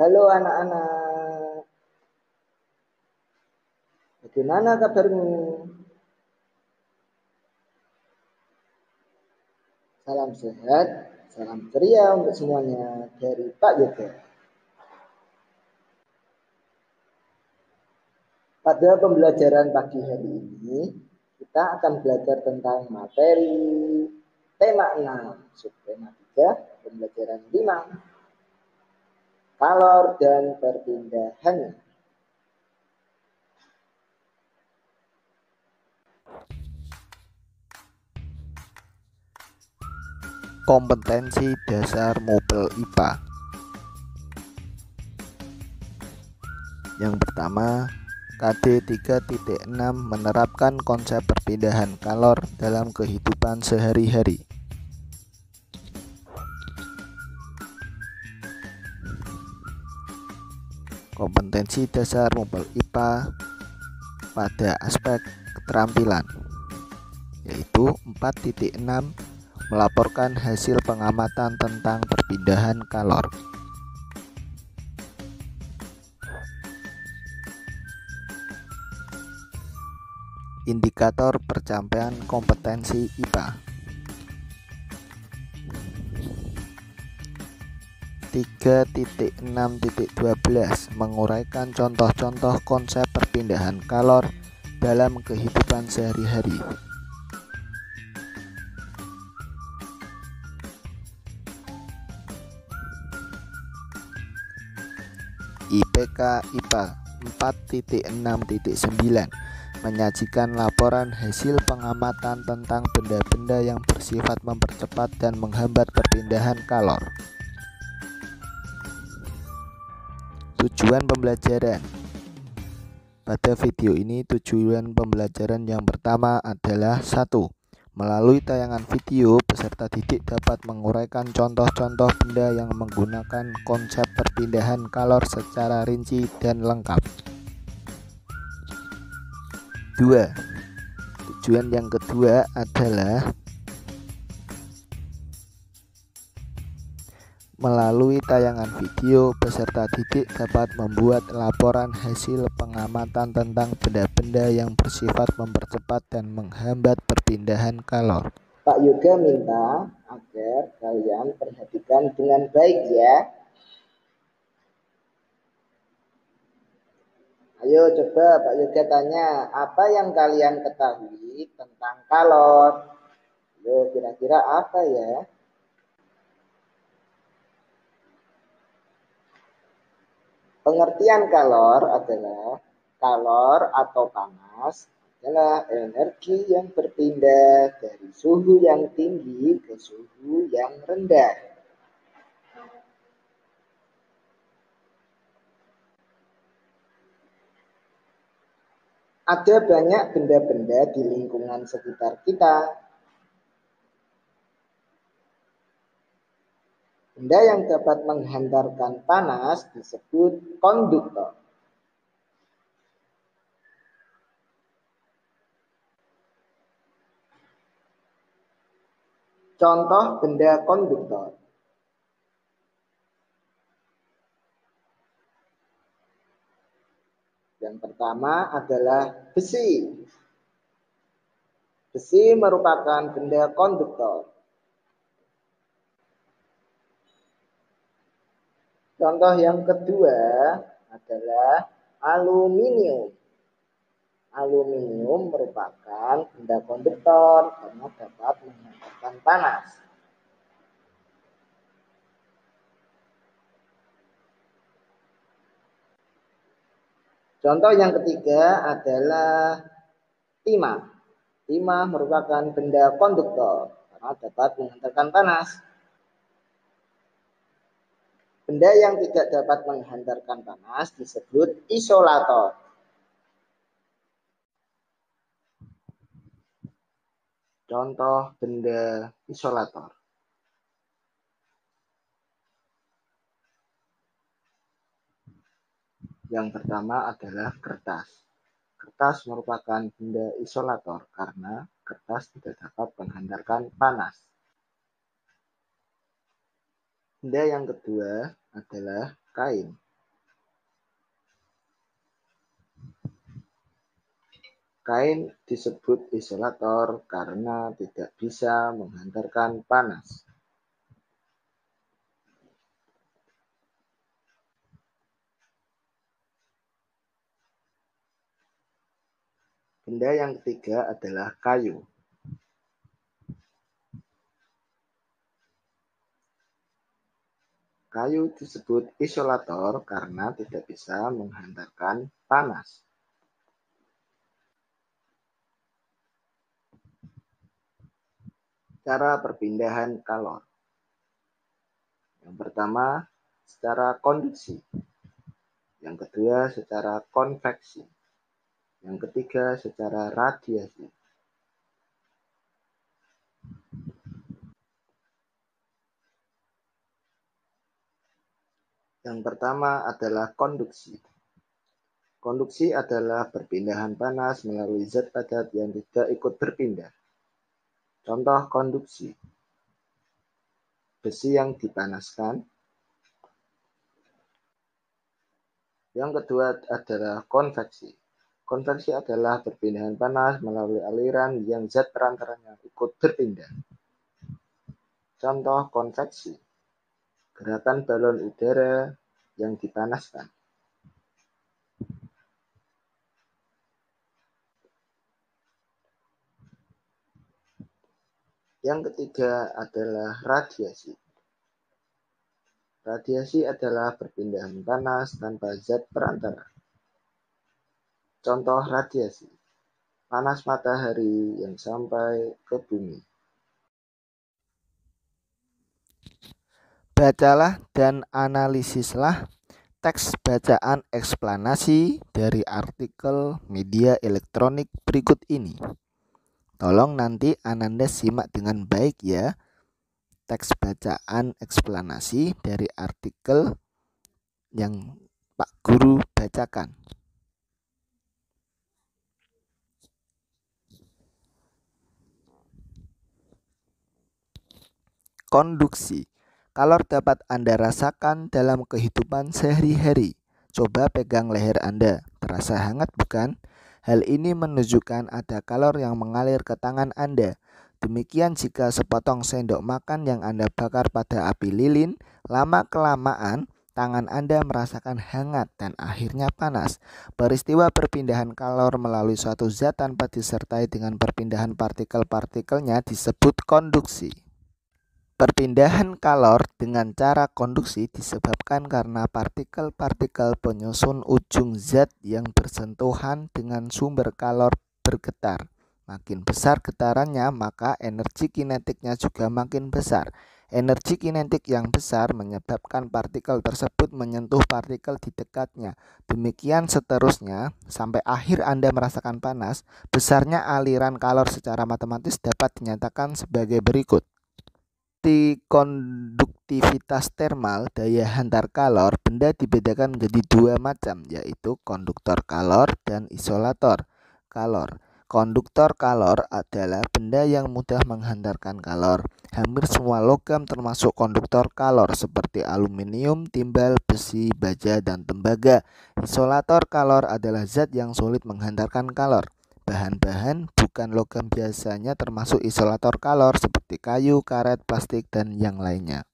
Halo anak-anak, bagaimana kabarmu? Salam sehat, salam ceria untuk semuanya dari Pak Yoga. Pada pembelajaran pagi hari ini, kita akan belajar tentang materi tema 6, subtema 3, pembelajaran 5, kalor dan perpindahannya. Kompetensi dasar Mopel IPA. Yang pertama, KD 3.6 menerapkan konsep perpindahan kalor dalam kehidupan sehari-hari. Kompetensi dasar Mopel IPA pada aspek keterampilan, yaitu 4.6 melaporkan hasil pengamatan tentang perpindahan kalor. Indikator pencapaian kompetensi IPA. 3.6.12 menguraikan contoh-contoh konsep perpindahan kalor dalam kehidupan sehari-hari. IPK IPA 4.6.9 menyajikan laporan hasil pengamatan tentang benda-benda yang bersifat mempercepat dan menghambat perpindahan kalor. Tujuan pembelajaran. Pada video ini tujuan pembelajaran yang pertama adalah 1. Melalui tayangan video, peserta didik dapat menguraikan contoh-contoh benda yang menggunakan konsep perpindahan kalor secara rinci dan lengkap. 2. Tujuan yang kedua adalah melalui tayangan video, peserta didik dapat membuat laporan hasil pengamatan tentang benda-benda yang bersifat mempercepat dan menghambat perpindahan kalor. Pak Yoga minta agar kalian perhatikan dengan baik ya. Ayo coba Pak Yoga tanya, apa yang kalian ketahui tentang kalor? Ayo kira-kira apa ya? Pengertian kalor adalah kalor atau panas adalah energi yang berpindah dari suhu yang tinggi ke suhu yang rendah. Ada banyak benda-benda di lingkungan sekitar kita. Benda yang dapat menghantarkan panas disebut konduktor. Contoh benda konduktor. Yang pertama adalah besi. Besi merupakan benda konduktor. Contoh yang kedua adalah aluminium. Aluminium merupakan benda konduktor karena dapat menghantarkan panas. Contoh yang ketiga adalah timah. Timah merupakan benda konduktor karena dapat menghantarkan panas. Benda yang tidak dapat menghantarkan panas disebut isolator. Contoh benda isolator. Yang pertama adalah kertas. Kertas merupakan benda isolator karena kertas tidak dapat menghantarkan panas. Benda yang kedua adalah kain. Kain disebut isolator karena tidak bisa menghantarkan panas. Benda yang ketiga adalah kayu. Kayu disebut isolator karena tidak bisa menghantarkan panas. Cara perpindahan kalor. Yang pertama, secara konduksi. Yang kedua, secara konveksi. Yang ketiga, secara radiasi. Yang pertama adalah konduksi. Konduksi adalah perpindahan panas melalui zat padat yang tidak ikut berpindah. Contoh konduksi. Besi yang dipanaskan. Yang kedua adalah konveksi. Konveksi adalah perpindahan panas melalui aliran yang zat perantaranya ikut berpindah. Contoh konveksi. Gerakan balon udara yang dipanaskan. Yang ketiga adalah radiasi. Radiasi adalah perpindahan panas tanpa zat perantara. Contoh radiasi. Panas matahari yang sampai ke bumi. Bacalah dan analisislah teks bacaan eksplanasi dari artikel media elektronik berikut ini. Tolong nanti Ananda simak dengan baik ya. Teks bacaan eksplanasi dari artikel yang Pak Guru bacakan. Konduksi. Kalor dapat Anda rasakan dalam kehidupan sehari-hari. Coba pegang leher Anda. Terasa hangat bukan? Hal ini menunjukkan ada kalor yang mengalir ke tangan Anda. Demikian jika sepotong sendok makan yang Anda bakar pada api lilin, lama-kelamaan tangan Anda merasakan hangat dan akhirnya panas. Peristiwa perpindahan kalor melalui suatu zat tanpa disertai dengan perpindahan partikel-partikelnya disebut konduksi. Perpindahan kalor dengan cara konduksi disebabkan karena partikel-partikel penyusun ujung zat yang bersentuhan dengan sumber kalor bergetar. Makin besar getarannya, maka energi kinetiknya juga makin besar. Energi kinetik yang besar menyebabkan partikel tersebut menyentuh partikel di dekatnya. Demikian seterusnya, sampai akhir Anda merasakan panas. Besarnya aliran kalor secara matematis dapat dinyatakan sebagai berikut. Konduktivitas termal, daya hantar kalor, benda dibedakan menjadi dua macam, yaitu konduktor kalor dan isolator kalor. Konduktor kalor adalah benda yang mudah menghantarkan kalor. Hampir semua logam termasuk konduktor kalor seperti aluminium, timbal, besi, baja, dan tembaga. Isolator kalor adalah zat yang sulit menghantarkan kalor. Bahan-bahan bukan logam biasanya termasuk isolator kalor seperti kayu, karet, plastik, dan yang lainnya.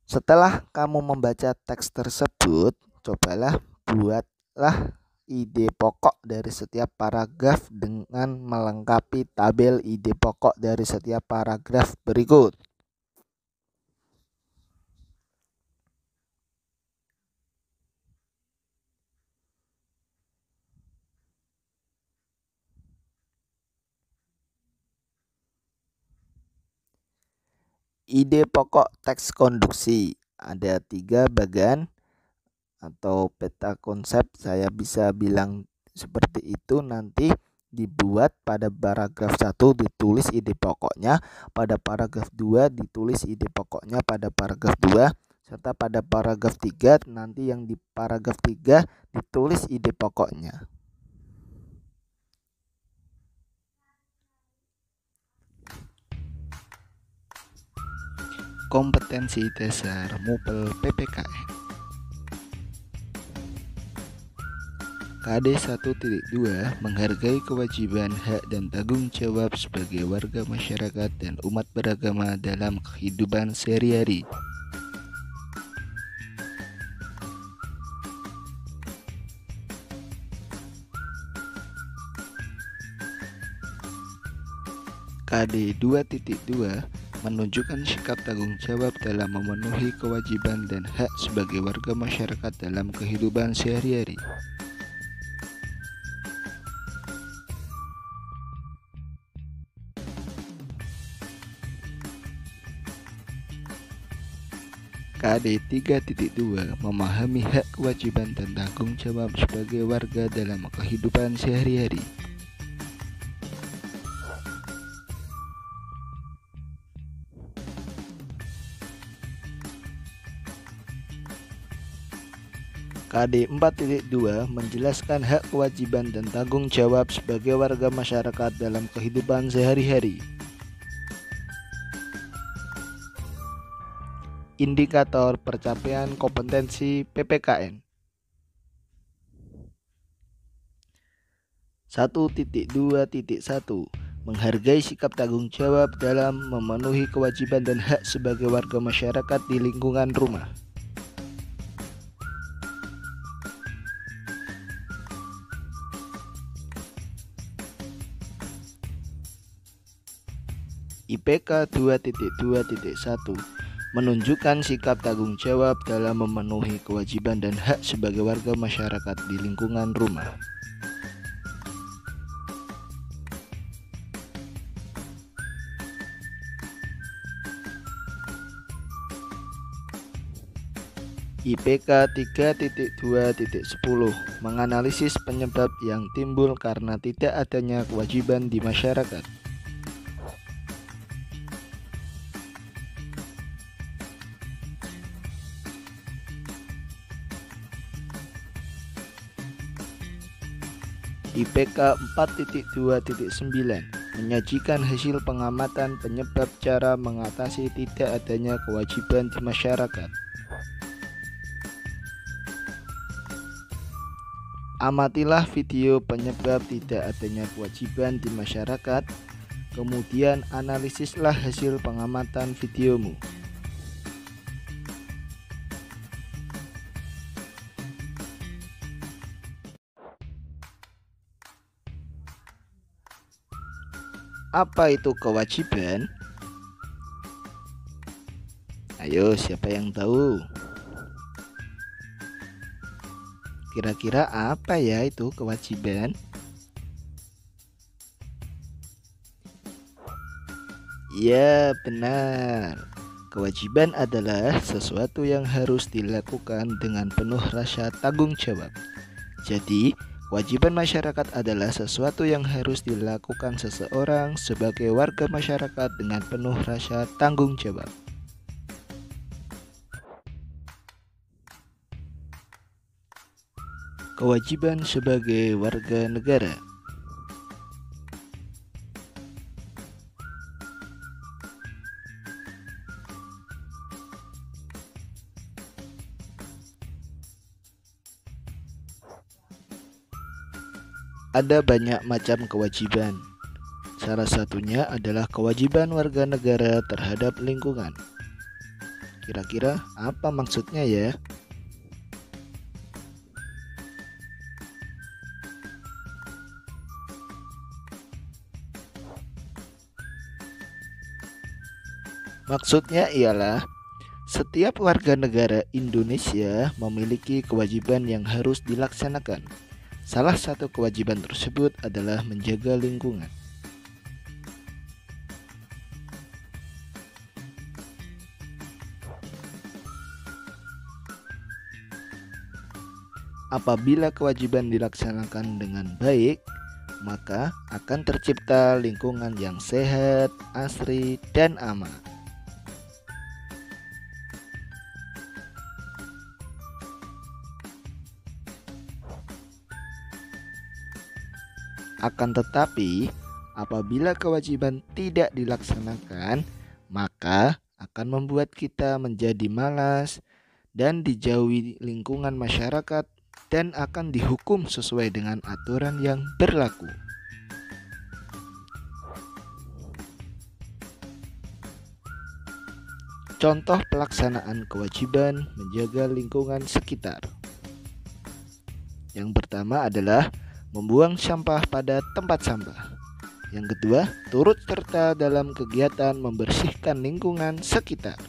Setelah kamu membaca teks tersebut, cobalah buatlah ide pokok dari setiap paragraf dengan melengkapi tabel ide pokok dari setiap paragraf berikut. Ide pokok teks konduksi ada 3 bagan atau peta konsep, saya bisa bilang seperti itu. Nanti dibuat pada paragraf 1 ditulis ide pokoknya, pada paragraf 2 ditulis ide pokoknya pada paragraf 2, serta pada paragraf 3 nanti yang di paragraf 3 ditulis ide pokoknya. Kompetensi dasar MUPEL PPKN. KD 1.2 menghargai kewajiban, hak, dan tanggung jawab sebagai warga masyarakat dan umat beragama dalam kehidupan sehari-hari. KD 2.2 menunjukkan sikap tanggung jawab dalam memenuhi kewajiban dan hak sebagai warga masyarakat dalam kehidupan sehari-hari. KD 3.2 memahami hak, kewajiban, dan tanggung jawab sebagai warga dalam kehidupan sehari-hari. KD 4.2 menjelaskan hak, kewajiban, dan tanggung jawab sebagai warga masyarakat dalam kehidupan sehari-hari. Indikator pencapaian kompetensi PPKN. 1.2.1 menghargai sikap tanggung jawab dalam memenuhi kewajiban dan hak sebagai warga masyarakat di lingkungan rumah. IPK 2.2.1 menunjukkan sikap tanggung jawab dalam memenuhi kewajiban dan hak sebagai warga masyarakat di lingkungan rumah. IPK 3.2.10 menganalisis penyebab yang timbul karena tidak adanya kewajiban di masyarakat. IPK 4.2.9 menyajikan hasil pengamatan penyebab cara mengatasi tidak adanya kewajiban di masyarakat. Amatilah video penyebab tidak adanya kewajiban di masyarakat, kemudian analisislah hasil pengamatan videomu. Apa itu kewajiban? Ayo, siapa yang tahu? Kira-kira apa ya itu kewajiban? Ya, benar. Kewajiban adalah sesuatu yang harus dilakukan dengan penuh rasa tanggung jawab. Jadi, kewajiban masyarakat adalah sesuatu yang harus dilakukan seseorang sebagai warga masyarakat dengan penuh rasa tanggung jawab. Kewajiban sebagai warga negara. Ada banyak macam kewajiban. Salah satunya adalah kewajiban warga negara terhadap lingkungan. Kira-kira apa maksudnya ya? Maksudnya ialah setiap warga negara Indonesia memiliki kewajiban yang harus dilaksanakan. Salah satu kewajiban tersebut adalah menjaga lingkungan. Apabila kewajiban dilaksanakan dengan baik, maka akan tercipta lingkungan yang sehat, asri, dan aman. Akan tetapi, apabila kewajiban tidak dilaksanakan, maka akan membuat kita menjadi malas dan dijauhi lingkungan masyarakat dan akan dihukum sesuai dengan aturan yang berlaku. Contoh pelaksanaan kewajiban menjaga lingkungan sekitar. Yang pertama adalah membuang sampah pada tempat sampah. Yang kedua, turut serta dalam kegiatan membersihkan lingkungan sekitar.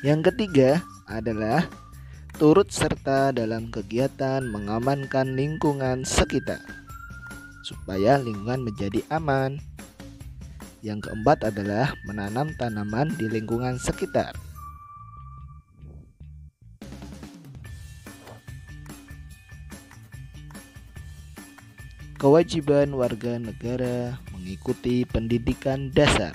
Yang ketiga adalah turut serta dalam kegiatan mengamankan lingkungan sekitar supaya lingkungan menjadi aman. Yang keempat adalah menanam tanaman di lingkungan sekitar. Kewajiban warga negara mengikuti pendidikan dasar.